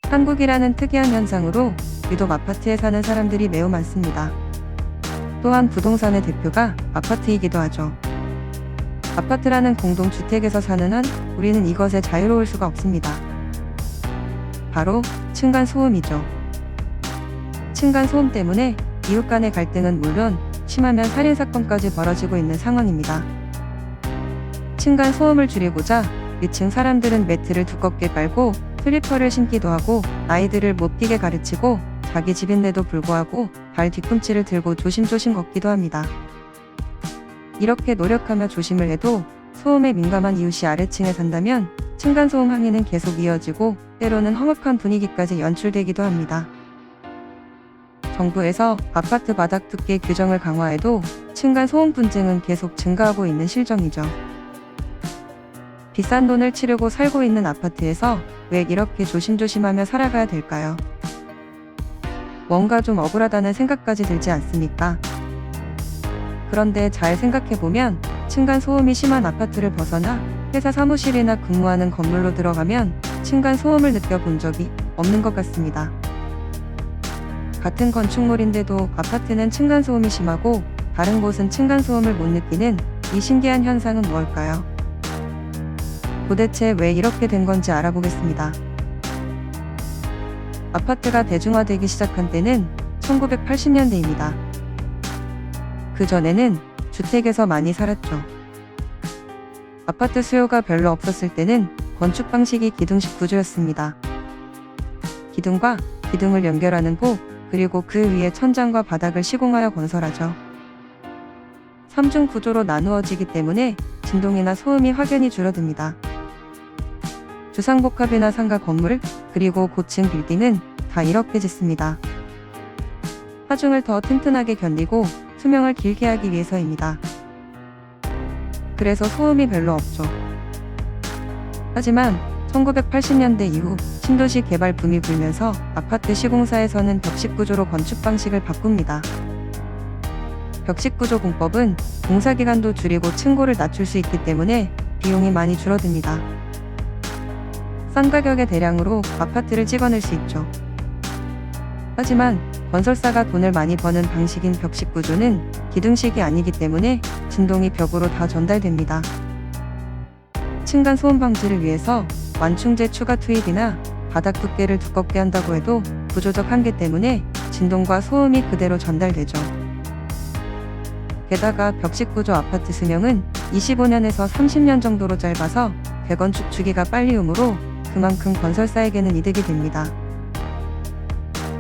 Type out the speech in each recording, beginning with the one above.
한국이라는 특이한 현상으로 유독 아파트에 사는 사람들이 매우 많습니다. 또한 부동산의 대표가 아파트이기도 하죠. 아파트라는 공동주택에서 사는 한 우리는 이것에 자유로울 수가 없습니다. 바로 층간소음이죠. 층간소음 때문에 이웃 간의 갈등은 물론 심하면 살인사건까지 벌어지고 있는 상황입니다. 층간소음을 줄이고자 위층 사람들은 매트를 두껍게 깔고 슬리퍼를 신기도 하고 아이들을 못 뛰게 가르치고 자기 집인데도 불구하고 발 뒤꿈치를 들고 조심조심 걷기도 합니다. 이렇게 노력하며 조심을 해도 소음에 민감한 이웃이 아래층에 산다면 층간소음 항의는 계속 이어지고 때로는 험악한 분위기까지 연출되기도 합니다. 정부에서 아파트 바닥 두께 규정을 강화해도 층간소음 분쟁은 계속 증가하고 있는 실정이죠. 비싼 돈을 치르고 살고 있는 아파트에서 왜 이렇게 조심조심하며 살아가야 될까요? 뭔가 좀 억울하다는 생각까지 들지 않습니까? 그런데 잘 생각해보면 층간소음이 심한 아파트를 벗어나 회사 사무실이나 근무하는 건물로 들어가면 층간소음을 느껴본 적이 없는 것 같습니다. 같은 건축물인데도 아파트는 층간소음이 심하고 다른 곳은 층간소음을 못 느끼는 이 신기한 현상은 무엇일까요? 도대체 왜 이렇게 된 건지 알아보겠습니다. 아파트가 대중화되기 시작한 때는 1980년대입니다. 그 전에는 주택에서 많이 살았죠. 아파트 수요가 별로 없었을 때는 건축 방식이 기둥식 구조였습니다. 기둥과 기둥을 연결하는 복, 그리고 그 위에 천장과 바닥을 시공하여 건설하죠. 3중 구조로 나누어지기 때문에 진동이나 소음이 확연히 줄어듭니다. 주상복합이나 상가 건물, 그리고 고층 빌딩은 다 이렇게 짓습니다. 하중을 더 튼튼하게 견디고 수명을 길게 하기 위해서입니다. 그래서 소음이 별로 없죠. 하지만 1980년대 이후 신도시 개발 붐이 불면서 아파트 시공사에서는 벽식구조로 건축 방식을 바꿉니다. 벽식구조 공법은 공사기간도 줄이고 층고를 낮출 수 있기 때문에 비용이 많이 줄어듭니다. 싼 가격에 대량으로 아파트를 찍어낼 수 있죠. 하지만 건설사가 돈을 많이 버는 방식인 벽식 구조는 기둥식이 아니기 때문에 진동이 벽으로 다 전달됩니다. 층간소음 방지를 위해서 완충제 추가 투입이나 바닥 두께를 두껍게 한다고 해도 구조적 한계 때문에 진동과 소음이 그대로 전달되죠. 게다가 벽식 구조 아파트 수명은 25년에서 30년 정도로 짧아서 재건축 주기가 빨리 오므로 그만큼 건설사에게는 이득이 됩니다.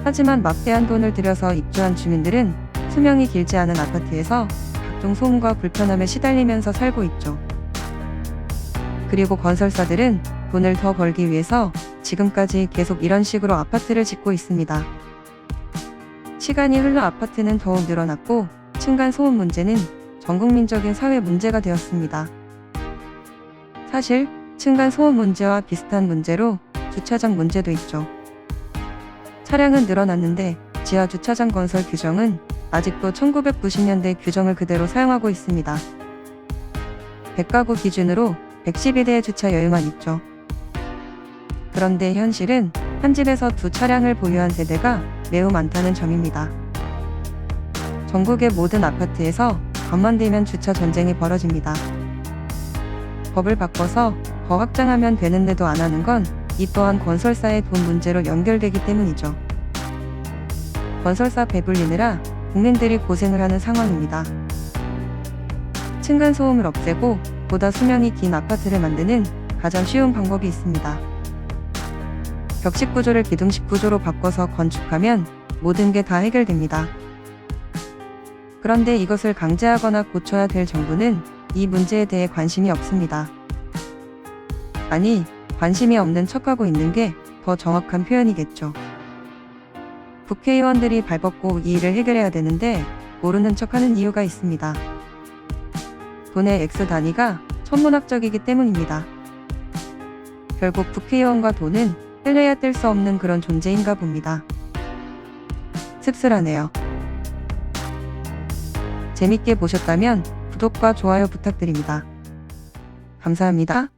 하지만 막대한 돈을 들여서 입주한 주민들은 수명이 길지 않은 아파트에서 각종 소음과 불편함에 시달리면서 살고 있죠. 그리고 건설사들은 돈을 더 벌기 위해서 지금까지 계속 이런 식으로 아파트를 짓고 있습니다. 시간이 흘러 아파트는 더욱 늘어났고 층간소음 문제는 전국민적인 사회 문제가 되었습니다. 사실 층간소음 문제와 비슷한 문제로 주차장 문제도 있죠. 차량은 늘어났는데 지하 주차장 건설 규정은 아직도 1990년대 규정을 그대로 사용하고 있습니다. 100가구 기준으로 112대의 주차 여유만 있죠. 그런데 현실은 한 집에서 두 차량을 보유한 세대가 매우 많다는 점입니다. 전국의 모든 아파트에서 밤만 되면 주차 전쟁이 벌어집니다. 법을 바꿔서 더 확장하면 되는데도 안 하는 건 이 또한 건설사의 돈 문제로 연결되기 때문이죠. 건설사 배불리느라 국민들이 고생을 하는 상황입니다. 층간소음을 없애고 보다 수명이 긴 아파트를 만드는 가장 쉬운 방법이 있습니다. 벽식 구조를 기둥식 구조로 바꿔서 건축하면 모든 게 다 해결됩니다. 그런데 이것을 강제하거나 고쳐야 될 정부는 이 문제에 대해 관심이 없습니다. 아니, 관심이 없는 척하고 있는 게 더 정확한 표현이겠죠. 국회의원들이 발벗고 이 일을 해결해야 되는데 모르는 척하는 이유가 있습니다. 돈의 액수 단위가 천문학적이기 때문입니다. 결국 국회의원과 돈은 뗄래야 뗄 수 없는 그런 존재인가 봅니다. 씁쓸하네요. 재밌게 보셨다면 구독과 좋아요 부탁드립니다. 감사합니다.